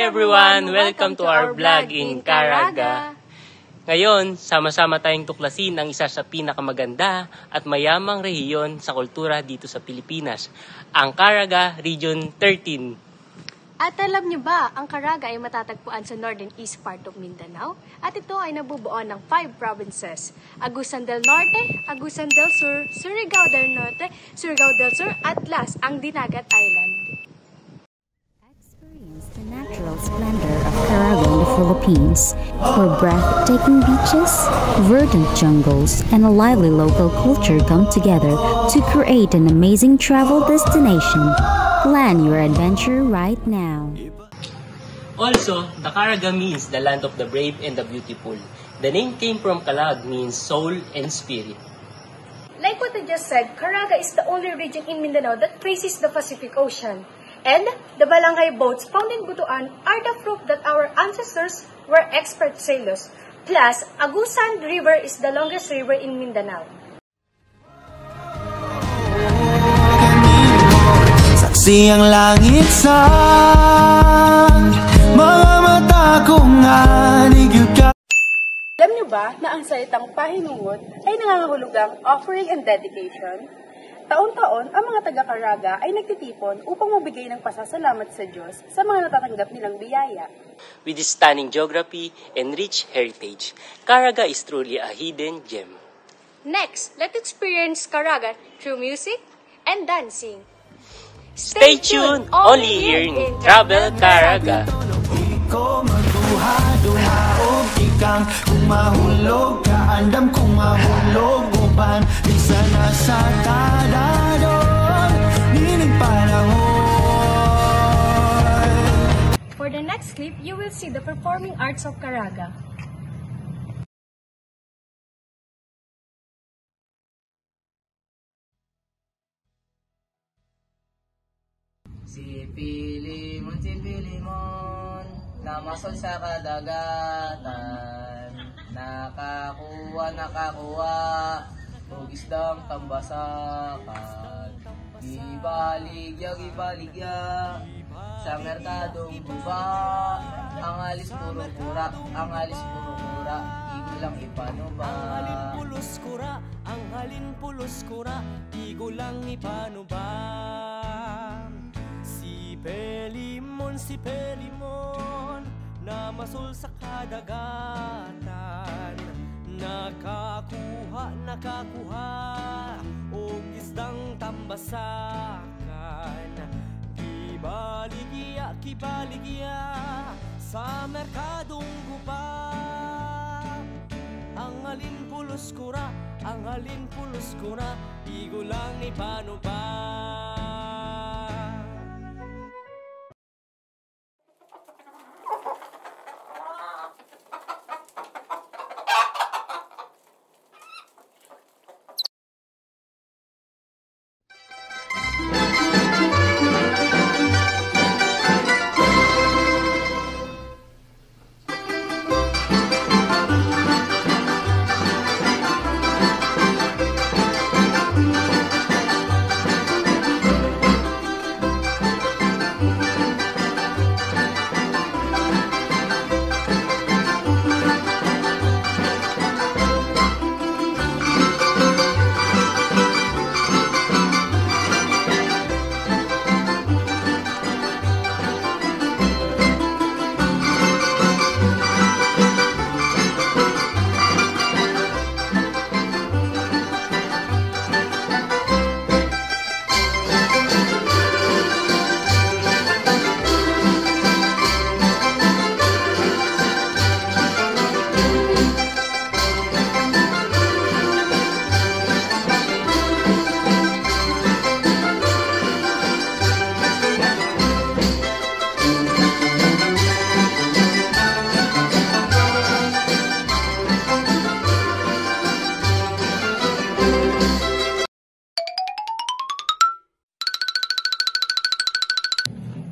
everyone! Welcome to our vlog in Caraga. Ngayon, sama-sama tayong tuklasin ang isa sa pinakamaganda at mayamang rehiyon sa kultura dito sa Pilipinas, ang Caraga Region 13. At alam niyo ba, ang Caraga ay matatagpuan sa northern east part of Mindanao at ito ay nabubuo ng 5 provinces: Agusan del Norte, Agusan del Sur, Surigao del Norte, Surigao del Sur at last ang Dinagat Island. Experience the natural splendor of Caraga in the Philippines, where breathtaking beaches, verdant jungles, and a lively local culture come together to create an amazing travel destination. Plan your adventure right now. Also, the Caraga means the land of the brave and the beautiful. The name came from Calag, means soul and spirit. Like what I just said, Caraga is the only region in Mindanao that faces the Pacific Ocean. And the Balangay boats found in Butuan are the proof that our ancestors were expert sailors. Plus, Agusan River is the longest river in Mindanao. Saksi ang langit sa mga mata kong anigil ka. Alam niyo ba na ang salitang pahinungod ay nangangahulugang offering and dedication? Taon-taon, ang mga taga-Caraga ay nagtitipon upang mabigay ng pasasalamat sa Diyos sa mga natatanggap nilang biyaya. With its stunning geography and rich heritage, Caraga is truly a hidden gem. Next, let's experience Caraga through music and dancing. Stay tuned only here in Travel Caraga. Ikaw magduha-duha o ikang kung mahulog ka, andam kung mahulog upan, di sana sa taladon, nining panahon. For the next clip, you will see the performing arts of Caraga. Si Pilimon, namasol sa kadagatan, nakakuha, og isdang tambasakan. Gibaligya, sa merkadong buba, ang alis puro kura, igulang ipanuba. Ang halin pulos kura, igulang ipanuba. Si Pelimon, namasul sa kadagatan, nakakuha, og isdang tambasakan. Kibaligya, sa merkadong gupa, ang halin pulos kura, igulang ipanuba.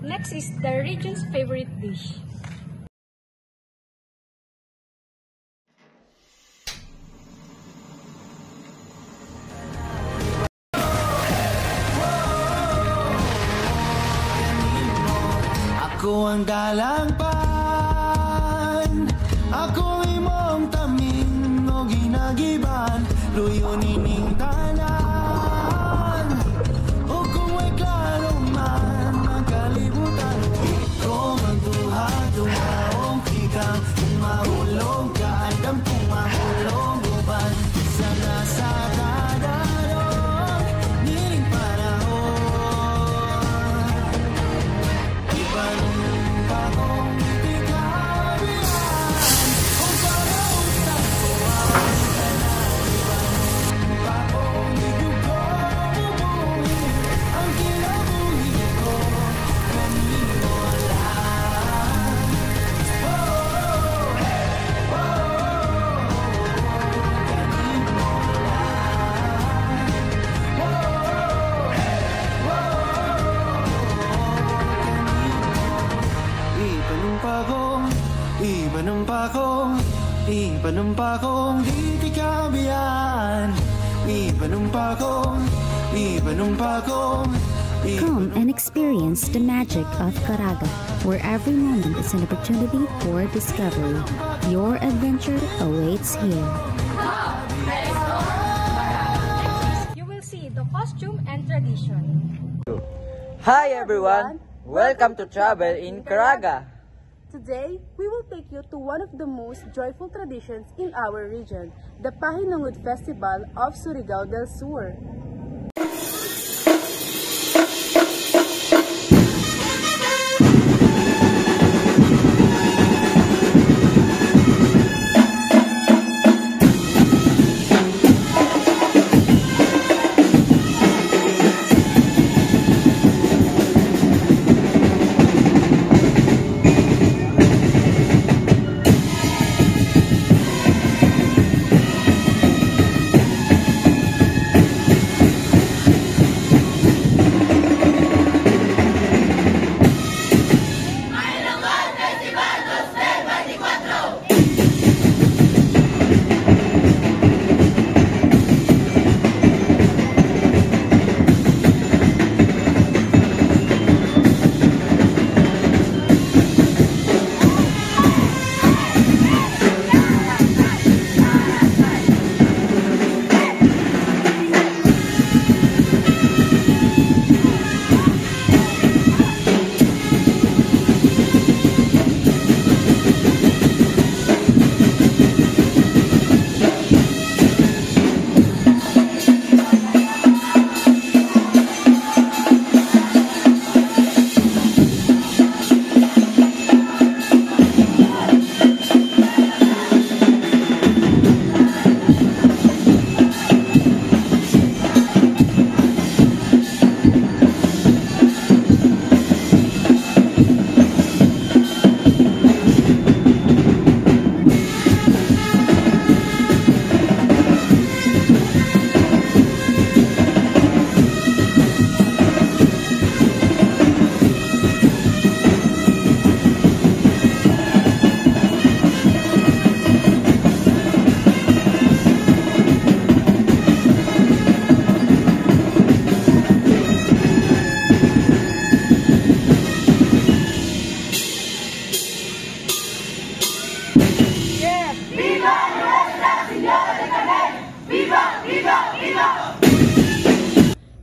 Next is the region's favorite dish. Ako ang dalangpan, ako imong tamin o ginagiban, luyo nining tanan. O kung may klaro man ang kalibutan, ikaw magduha-duhaong kikang. Kung mahulog ka, andam kung mahulog uban. Sana sa tadarong nining panahon. Ipanong bagong ikabihan, kung parang tanto ang tanan. Ipanong bagong idugo umuwi, ang kinabuhi ko kanino lang. Ipanumpakong di tikabihan. Ipanumpakong Come and experience the magic of Caraga, where every moment is an opportunity for discovery. Your adventure awaits here. You will see the costume and tradition. Hi everyone! Welcome to Travel in Caraga! Today, we will take you to one of the most joyful traditions in our region, the Pahinungod Festival of Surigao del Sur.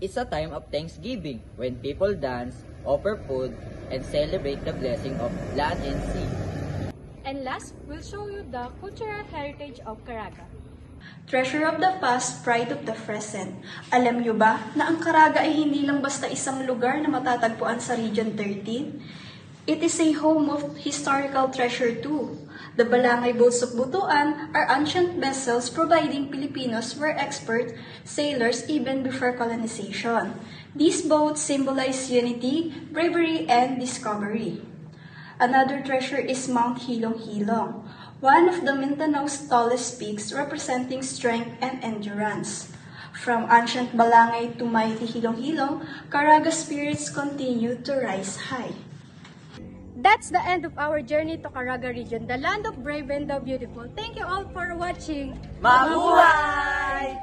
It's a time of Thanksgiving when people dance, offer food, and celebrate the blessing of land and sea. And last, we'll show you the cultural heritage of Caraga. Treasure of the past, pride of the present. Alam nyo ba na ang Caraga ay hindi lang basta isang lugar na matatagpuan sa Region 13? It is a home of historical treasure too. The Balangay boats of Butuan are ancient vessels providing Filipinos were expert sailors even before colonization. These boats symbolize unity, bravery, and discovery. Another treasure is Mount Hilong-Hilong, one of the Mindanao's tallest peaks representing strength and endurance. From ancient Balangay to mighty Hilong-Hilong, Caraga spirits continue to rise high. That's the end of our journey to Caraga region, the land of brave and the beautiful. Thank you all for watching. Mabuhay!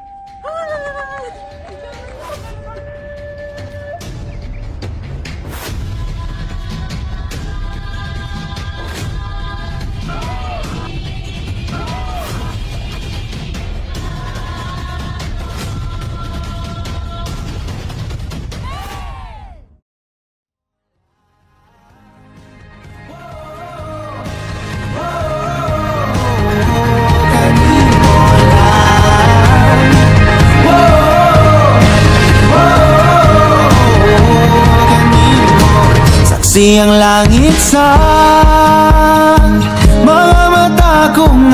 Susi ang langit sa mga mata kong